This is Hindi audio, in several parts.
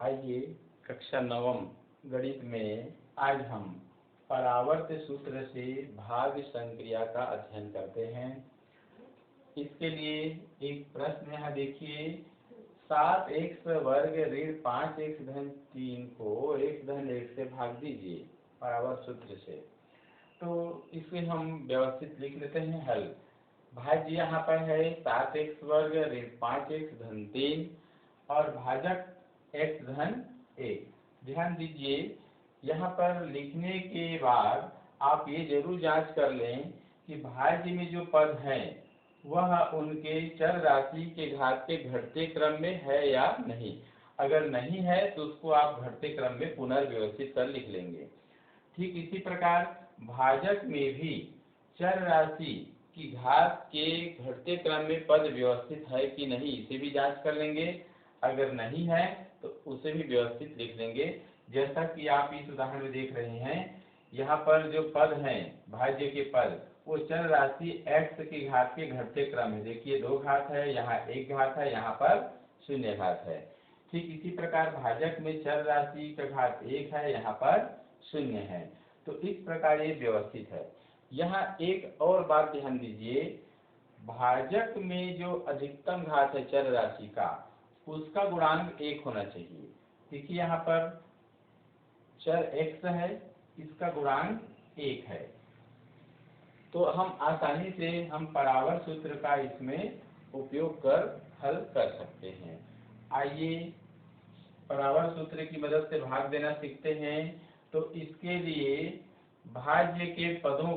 आइए कक्षा नवम गणित में आज हम परावर्त सूत्र से भाग संक्रिया का अध्ययन करते हैं। इसके लिए एक प्रश्न यहाँ देखिए, 7x वर्ग ऋण 5x धन 3 को x धन 1 से भाग दीजिए परावर्त सूत्र से। तो इसे हम व्यवस्थित लिख लेते हैं हल। भाज्य यहाँ पर है 7x वर्ग ऋण 5x धन 3 और भाजक x धन 1। ध्यान दीजिए, यहाँ पर लिखने के बाद आप ये जरूर जांच कर लें कि भाज्य में जो पद हैं वह उनके चर राशि के घात के घटते क्रम में है या नहीं। अगर नहीं है तो उसको आप घटते क्रम में पुनर्व्यवस्थित कर लिख लेंगे। ठीक इसी प्रकार भाजक में भी चर राशि की घात के घटते क्रम में पद व्यवस्थित है कि नहीं, इसे भी जांच कर लेंगे। अगर नहीं है तो उसे भी व्यवस्थित लिख लेंगे। जैसा कि आप इस उदाहरण में देख रहे हैं, यहाँ पर जो पद हैं भाज्य के पद वो चर राशि x की घात के घटते क्रम है। देखिए 2 घात है, यहाँ 1 घात है, यहाँ पर 0 घात है। ठीक इसी प्रकार भाजक में चर राशि का घात 1 है, यहाँ पर 0 है। तो इस प्रकार ये व्यवस्थित है। यहाँ एक और बात ध्यान दीजिए, भाजक में जो अधिकतम घात है चर राशि का उसका गुणांक 1 होना चाहिए। देखिए यहाँ पर चर x है, इसका गुणांक 1 है। तो हम आसानी से हम परावर्त सूत्र का इसमें उपयोग कर हल कर सकते हैं। आइए परावर्त सूत्र की मदद से भाग देना सीखते हैं। तो इसके लिए भाज्य के पदों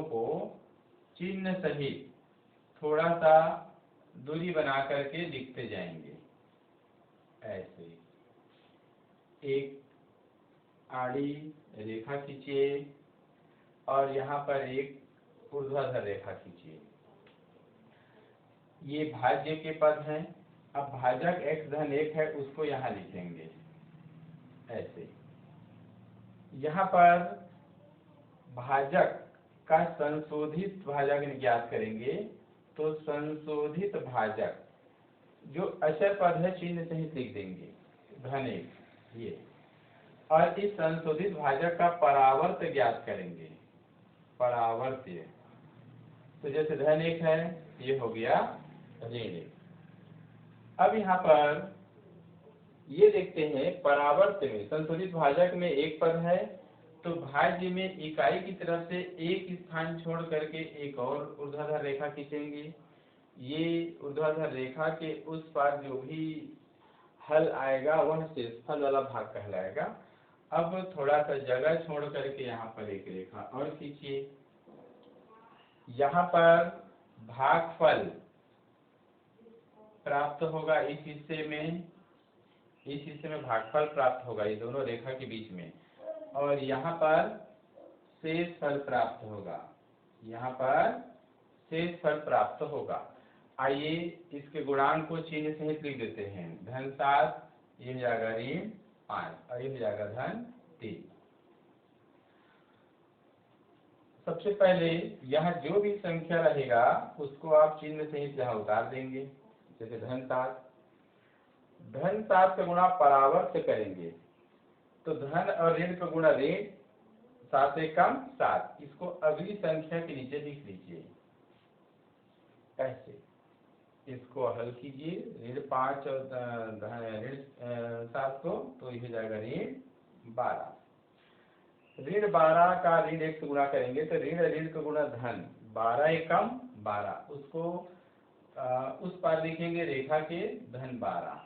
को चिन्ह सहित थोड़ा सा दूरी बना करके लिखते जाएंगे। ऐसे एक आड़ी रेखा खींचिए और यहाँ पर एक ऊर्ध्वाधर रेखा खींचिए। ये भाज्य के पद हैं। अब भाजक x धन 1 है, उसको यहाँ लिखेंगे ऐसे। यहाँ पर भाजक का संशोधित भाजक ज्ञात करेंगे। तो संशोधित भाजक जो अचर पद है चिन्ह सहित लिख देंगे धन 1 ये। और इस संशोधित भाजक का परावर्त ज्ञात करेंगे। परावर्त तो जैसे धन 1 है, ये हो गया ऋण 1। अब यहाँ पर ये देखते हैं परावर्त में संशोधित भाजक में एक पद है, तो भाज्य में इकाई की तरफ से एक स्थान छोड़ करके एक और ऊर्ध्वाधर रेखा खींचेंगे। ये ऊर्ध्वाधर रेखा के उस पार जो भी हल आएगा वह शेषफल वाला भाग कहलाएगा। अब थोड़ा सा जगह छोड़ करके यहाँ पर एक रेखा और खींचिए। यहाँ पर भागफल प्राप्त होगा इस हिस्से में भागफल प्राप्त होगा, ये दोनों रेखा के बीच में। और यहाँ पर शेषफल प्राप्त होगा, यहाँ पर शेषफल प्राप्त होगा। आइए इसके गुणांक को चिन्ह सहित लिख देते हैं। धन 7 ये हो जाएगा ऋण 5 और ये हो जाएगा धन 3। सबसे पहले यहाँ जो भी संख्या रहेगा उसको आप चिन्ह सहित यहाँ उतार देंगे। जैसे धन 7 का गुणा परावर्त करेंगे तो धन और ऋण का गुणा ऋण 7 से कम 7। इसको अगली संख्या के नीचे लिख लीजिए ऐसे। इसको हल कीजिए ऋण 5 और ऋण 7 को, तो यह हो जाएगा ऋण 12। ऋण 12 का ऋण 1 से गुणा करेंगे तो ऋण का गुणा धन 12 एकम 12, उसको उस पार लिखेंगे रेखा के धन 12।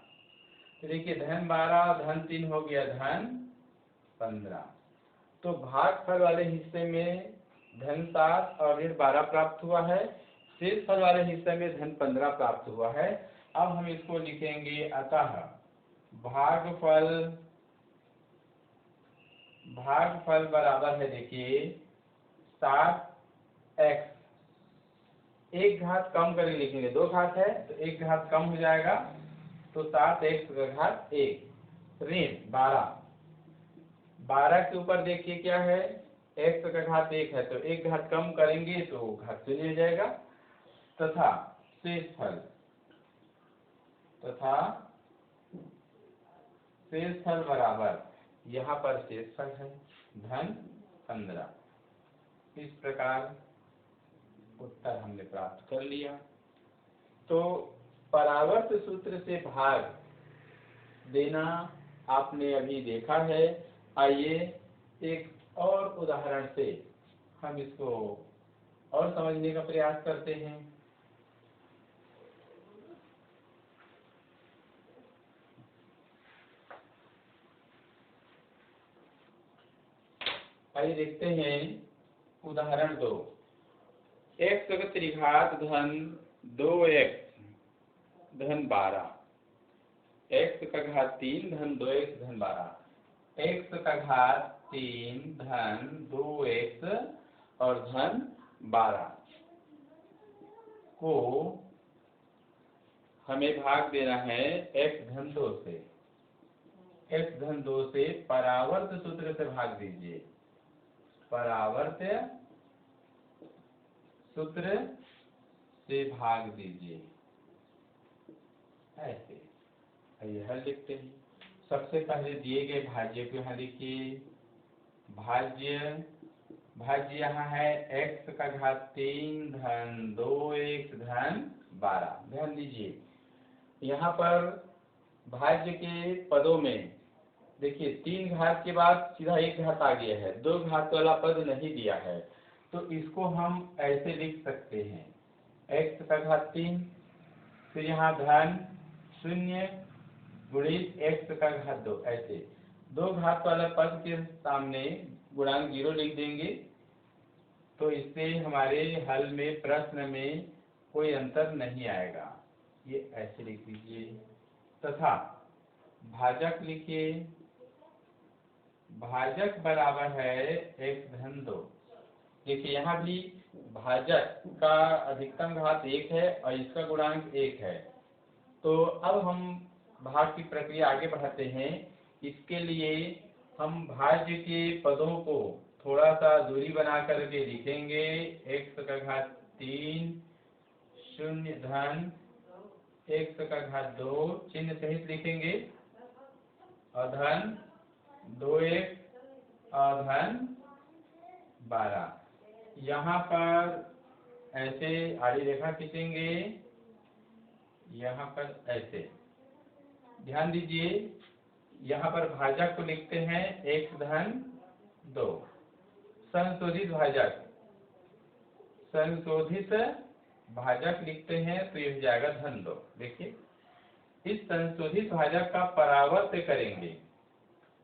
तो देखिए धन 12 धन 3 हो गया धन 15। तो भागफल वाले हिस्से में धन 7 और ऋण 12 प्राप्त हुआ है, शेषफल वाले हिस्से में धन 15 प्राप्त हुआ है। अब हम इसको लिखेंगे, अतः भागफल बराबर है, देखिए 7x, एक घात कम करके लिखेंगे, 2 घात है तो एक घात कम हो जाएगा, तो 7x का घात 1 ऋण 12 के ऊपर देखिए क्या है, x का घात 1 है तो एक घात कम करेंगे तो घात 0 हो जाएगा। तथा शेषफल तथा शेषफल बराबर, यहाँ पर शेषफल है धन 15। इस प्रकार उत्तर हमने प्राप्त कर लिया। तो परावर्त सूत्र से भाग देना आपने अभी देखा है। आइए एक और उदाहरण से हम इसको और समझने का प्रयास करते हैं। आइए देखते हैं उदाहरण 2। x का त्रिघात धन 2x धन 12, x का घात 3 धन 2x धन 12, x का घात 3 धन 2x और धन 12 को हमें भाग देना है x धन 2 से। x धन 2 से परावर्त सूत्र से भाग दीजिए। परावर्त सूत्र से भाग दीजिए ऐसे। आइए हल लिखते हैं। सबसे पहले दिए गए भाज्य को यहाँ लिखिए। भाज्य यहाँ है x का घात 3 धन 2x धन 12। ध्यान दीजिए यहाँ पर भाज्य के पदों में देखिए 3 घात के बाद सीधा 1 घात आ गया है, 2 घात वाला पद नहीं दिया है। तो इसको हम ऐसे लिख सकते हैं x का घात 3, फिर यहाँ धन 0 गुणित x का घात 2। ऐसे 2 घात वाला पद के सामने गुणांक 0 लिख देंगे। तो इससे हमारे हल में प्रश्न में कोई अंतर नहीं आएगा। ये ऐसे लिख दीजिए। तथा भाजक लिखिए। भाजक बराबर है x धन 2। देखिए यहाँ भी भाजक का अधिकतम घात 1 है और इसका गुणांक 1 है। तो अब हम भाग की प्रक्रिया आगे बढ़ाते हैं। इसके लिए हम भाज्य के पदों को थोड़ा सा दूरी बना करके लिखेंगे। x का घात 3 0 धन x का घात 2 चिन्ह सहित लिखेंगे और धन 2x और धन 12। यहाँ पर ऐसे आड़ी रेखा खींचेंगे, यहाँ पर ऐसे। ध्यान दीजिए यहाँ पर भाजक को लिखते हैं x धन 2। संशोधित भाजक लिखते हैं तो ये हो जाएगा धन 2। देखिए इस संशोधित भाजक का परावर्त करेंगे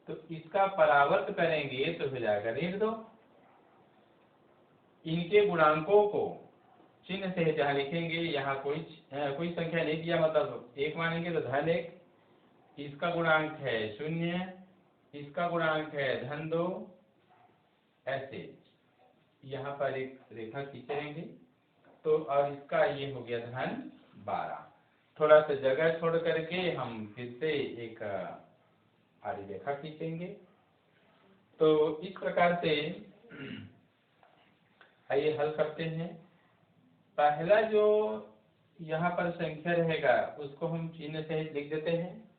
तो इसका परावर्त करेंगे तो हो जाएगा ऋण 2। इनके गुणांकों को चिन्ह से जहाँ लिखेंगे, यहाँ कोई संख्या नहीं दिया मतलब 1 मानेंगे तो धन 1। इसका गुणांक है 0, इसका गुणांक है धन 2। ऐसे यहाँ पर एक रेखा खींचेंगे तो और इसका ये हो गया धन 12। थोड़ा सा जगह छोड़ करके हम फिर से एक आड़ी रेखा खींचेंगे। तो इस प्रकार से आइए हल करते हैं। पहला जो यहाँ पर संख्या रहेगा उसको हम चिन्ह से लिख देते हैं।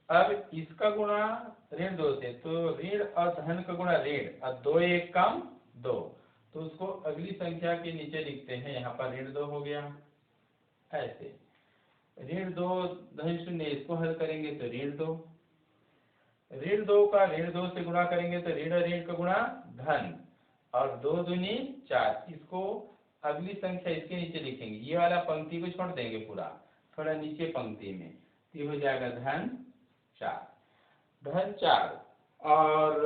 अब इसका गुणा ऋण 2 से, तो ऋण और धन का गुणा ऋण और 2 1 कम 2, तो उसको अगली संख्या के नीचे लिखते हैं। यहाँ पर ऋण 2 हो गया ऐसे। ऋण 2 धन 0 इसको हल करेंगे तो ऋण 2। ऋण 2 का ऋण 2 से गुणा करेंगे तो ऋण ऋण का गुणा धन और 2 दूनी 4। इसको अगली संख्या इसके नीचे लिखेंगे। ये वाला पंक्ति को छोड़ देंगे पूरा, थोड़ा नीचे पंक्ति में। ये हो जाएगा धन 4। धन 4 और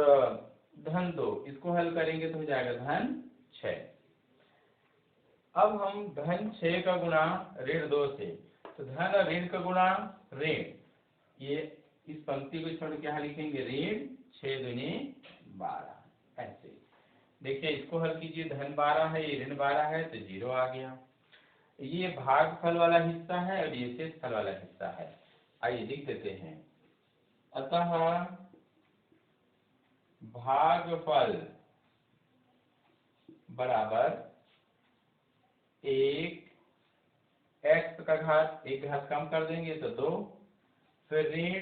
धन 2 इसको हल करेंगे तो हो जाएगा धन 6। अब हम धन 6 का गुणा ऋण 2 से, तो धन और ऋण का गुणा ऋण, ये इस पंक्ति को छोड़ के यहाँ लिखेंगे ऋण 6 दूनी 12। ऐसे देखिए इसको हल कीजिए। धन 12 है, ये ऋण 12 है तो 0 आ गया। ये भागफल वाला हिस्सा है और ये शेषफल वाला हिस्सा है। आइए लिख देते हैं। अतः भागफल बराबर 1 x का का घात, एक घात कम कर देंगे तो 2, फिर ऋण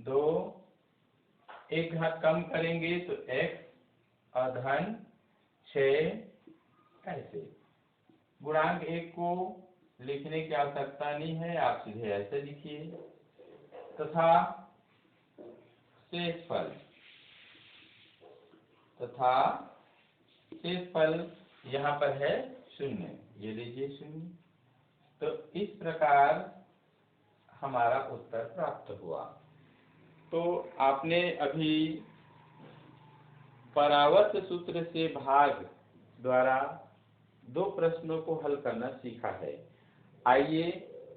2, एक घात कम करेंगे तो x और धन 6। ऐसे गुणांक 1 को लिखने की आवश्यकता नहीं है, आप सीधे ऐसे लिखिए। तथा शेषफल यहाँ पर है 0, ये लीजिए 0। तो इस प्रकार हमारा उत्तर प्राप्त हुआ। तो आपने अभी परावर्त सूत्र से भाग द्वारा 2 प्रश्नों को हल करना सीखा है। आइए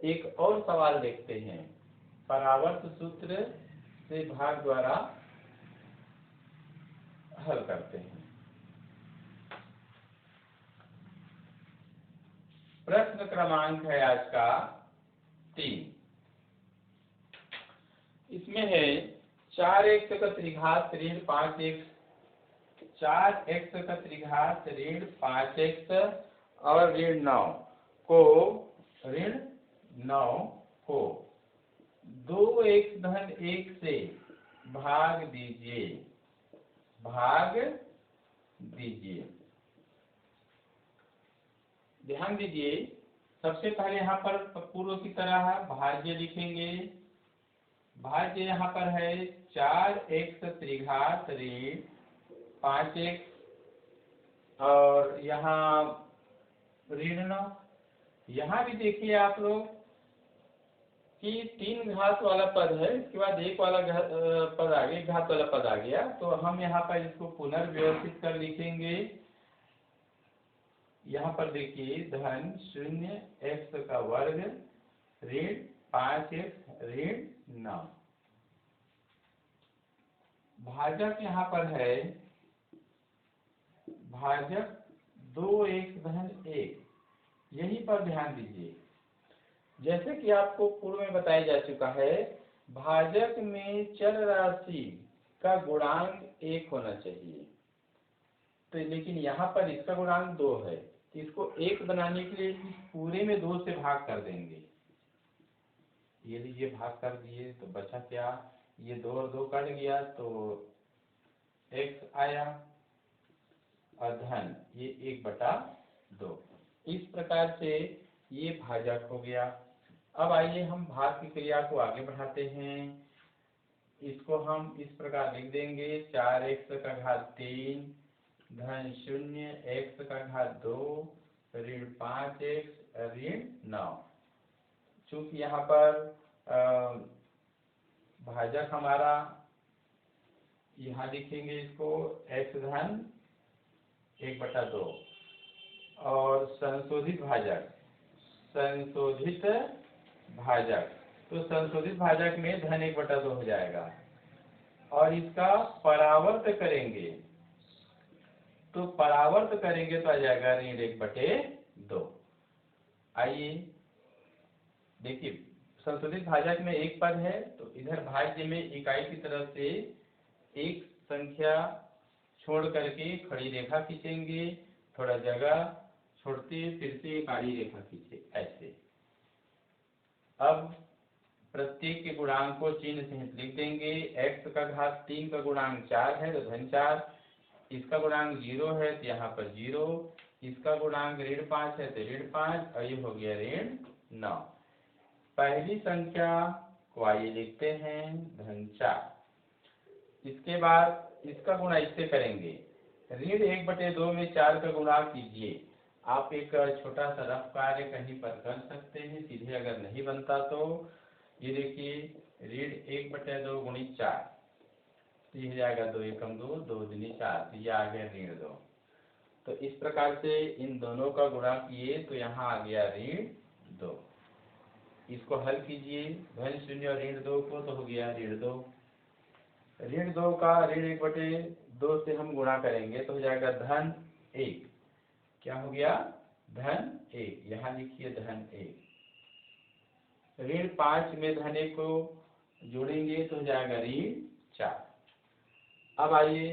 एक और सवाल देखते हैं। परावर्त सूत्र से भाग द्वारा हल करते हैं। प्रश्न क्रमांक है आज का 3। इसमें है 4x का त्रिघात ऋण 5x, 4x का त्रिघात ऋण 5x और ऋण 9 को 2x धन 1 से भाग दीजिए। ध्यान दीजिए, सबसे पहले यहाँ पर पूर्व की तरह भाज्य लिखेंगे। भाज्य यहाँ पर है 4x त्रिघात ऋण 5x और यहाँ ऋण 9। यहाँ भी देखिए आप लोग कि 3 घात वाला पद है, इसके बाद एक वाला पद आ गया, घात वाला पद आ गया। तो हम यहाँ पर इसको पुनर्व्यवस्थित कर लिखेंगे। यहाँ पर देखिए धन 0x का वर्ग ऋण 5x ऋण 9। भाजक यहाँ पर है भाजक 2x धन 1। यहीं पर ध्यान दीजिए, जैसे कि आपको पूर्व में बताया जा चुका है, भाजक में चर राशि का गुणांक 1 होना चाहिए। तो लेकिन यहाँ पर इसका गुणांक 2 है, तो इसको 1 बनाने के लिए इस पूरे में 2 से भाग कर देंगे। ये लीजिए भाग कर दिए तो बचा क्या, ये 2 और 2 कट गया तो x आया और धन ये 1/2। इस प्रकार से ये भाजक हो गया। अब आइए हम भाग की क्रिया को आगे बढ़ाते हैं। इसको हम इस प्रकार लिख देंगे 4x का घात 3 धन 0x का घात 2 ऋण 5x ऋण 9। चूंकि यहाँ पर भाजक हमारा यहाँ लिखेंगे इसको x धन 1/2 और संशोधित भाजक तो संशोधित भाजक में धन 1/2 हो जाएगा। और इसका परावर्त करेंगे तो आ जाएगा ऋण 1/2। आइए देखिए, संशोधित भाजक में एक पद है तो इधर भाज्य में इकाई की तरफ से एक संख्या छोड़ करके खड़ी रेखा खींचेंगे, थोड़ा जगह छोड़ते फिर से एक आड़ी रेखा खींचे ऐसे। अब प्रत्येक के गुणांक को चिन्ह सहित लिख देंगे। x का घात 3 का गुणांक 4 है तो धन 4, इसका गुणांक 0 है तो यहाँ पर 0, इसका गुणांक ऋण 5 है तो ऋण 5 और ये हो गया ऋण 9। पहली संख्या को आइए लिखते हैं धन 4। इसके बाद इसका गुणा इससे करेंगे, ऋण 1/2 में 4 का गुणा कीजिए। आप एक छोटा सा रफ कार्य कहीं पर कर सकते हैं, सीधे अगर नहीं बनता तो ये देखिए ऋण 1/2 गुणित 4 तो ये जाएगा 2 एकम 2, 2 दूनी 4, तो ये आ गया ऋण 2। तो इस प्रकार से इन दोनों का गुणा किए तो यहाँ आ गया ऋण 2। इसको हल कीजिए, धन 0 और ऋण 2 को, तो हो गया ऋण 2। ऋण 2 का ऋण 1/2 से हम गुणा करेंगे तो हो जाएगा धन 1। क्या हो गया, धन 1। यहाँ लिखिए धन 1। ऋण 5 में धन 1 को जोड़ेंगे तो हो जाएगा ऋण 4। अब आइए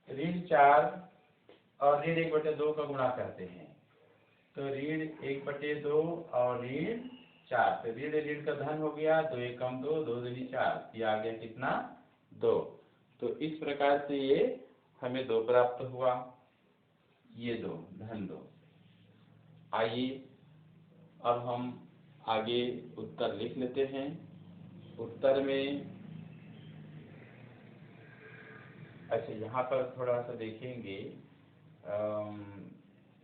ऋण 4 और ऋण 1/2 का गुणा करते हैं तो ऋण 1/2 और ऋण 4, तो ऋण ऋण का धन हो गया, 2 एकम 2, 2 दूनी 4, ये आ गया कितना 2। तो इस प्रकार से ये हमें 2 प्राप्त हुआ, ये 2 धन 2। आइए अब हम आगे उत्तर लिख लेते हैं। उत्तर में अच्छा यहाँ पर थोड़ा सा देखेंगे,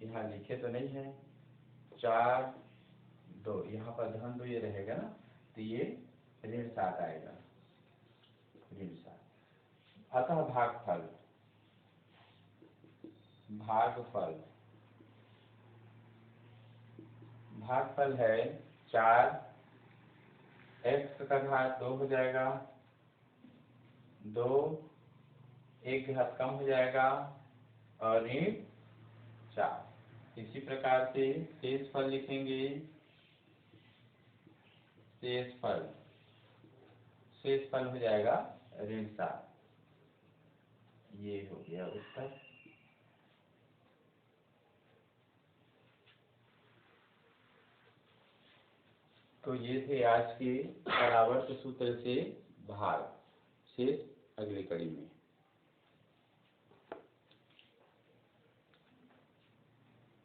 यहाँ लिखे तो नहीं है, 4 2, यहाँ पर धन 2 ये रहेगा ना, तो ये ऋण 7 आएगा, ऋण 7। अतः भागफल, भागफल भागफल है 4, x का घात 2 हो जाएगा, 2 एक घात कम हो जाएगा और ऋण 4। इसी प्रकार से शेषफल लिखेंगे, शेषफल हो जाएगा ऋण 7। ये हो गया उत्तर। तो ये थे आज के परावर्त सूत्र से भाग। शेष अगली कड़ी में।